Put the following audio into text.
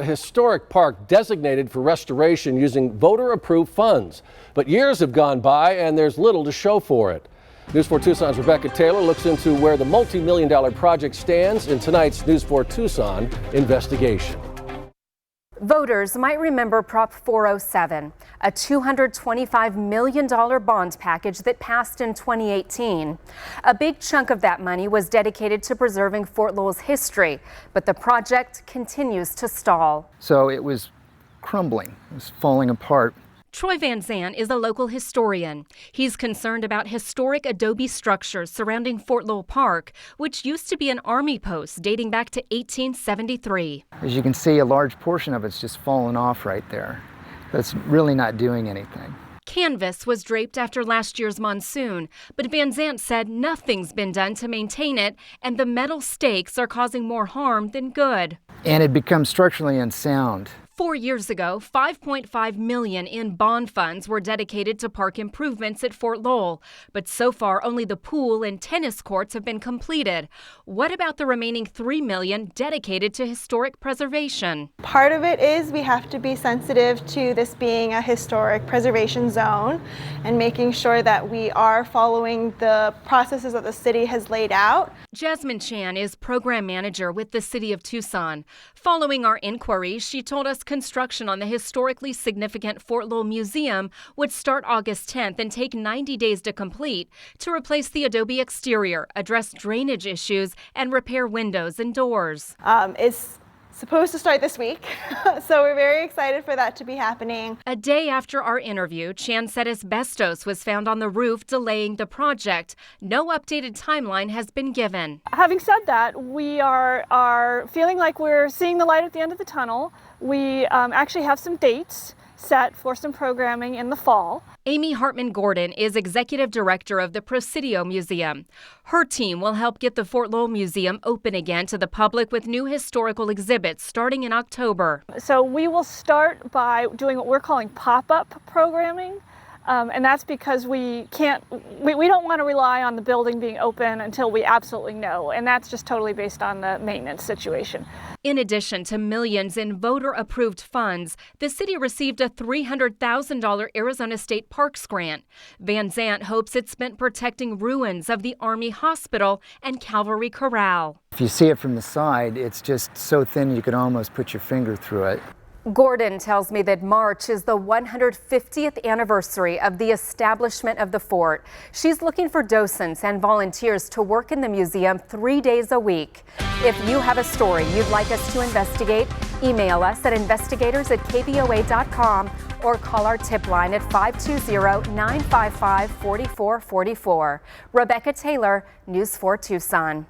A historic park designated for restoration using voter-approved funds. But years have gone by and there's little to show for it. News 4 Tucson's Rebecca Taylor looks into where the multi-million-dollar project stands in tonight's News 4 Tucson investigation. Voters might remember Prop 407, a $225 million bond package that passed in 2018. A big chunk of that money was dedicated to preserving Fort Lowell's history, but the project continues to stall. So it was crumbling, it was falling apart. Troy Van Zandt is a local historian. He's concerned about historic adobe structures surrounding Fort Lowell Park, which used to be an army post dating back to 1873. As you can see, a large portion of it's just fallen off right there. That's really not doing anything. Canvas was draped after last year's monsoon, but Van Zandt said nothing's been done to maintain it, and the metal stakes are causing more harm than good. And it becomes structurally unsound. 4 years ago, $5.5 million in bond funds were dedicated to park improvements at Fort Lowell. But so far, only the pool and tennis courts have been completed. What about the remaining $3 million dedicated to historic preservation? Part of it is we have to be sensitive to this being a historic preservation zone and making sure that we are following the processes that the city has laid out. Jasmine Chan is program manager with the City of Tucson. Following our inquiries, she told us construction on the historically significant Fort Lowell Museum would start August 10th and take 90 days to complete to replace the adobe exterior, address drainage issues, and repair windows and doors. It's supposed to start this week, so we're very excited for that to be happening. A day after our interview, Chan said asbestos was found on the roof, delaying the project. No updated timeline has been given. Having said that, we are feeling like we're seeing the light at the end of the tunnel. We actually have some dates set for some programming in the fall. Amy Hartman-Gordon is executive director of the Presidio Museum. Her team will help get the Fort Lowell Museum open again to the public with new historical exhibits starting in October. So we will start by doing what we're calling pop-up programming. And that's because we don't want to rely on the building being open until we absolutely know. And that's just totally based on the maintenance situation. In addition to millions in voter-approved funds, the city received a $300,000 Arizona State Parks grant. Van Zandt hopes it's spent protecting ruins of the Army Hospital and Cavalry Corral. If you see it from the side, it's just so thin you could almost put your finger through it. Gordon tells me that March is the 150th anniversary of the establishment of the fort. She's looking for docents and volunteers to work in the museum 3 days a week. If you have a story you'd like us to investigate, email us at investigators@kvoa.com or call our tip line at 520-955-4444. Rebecca Taylor, News 4 Tucson.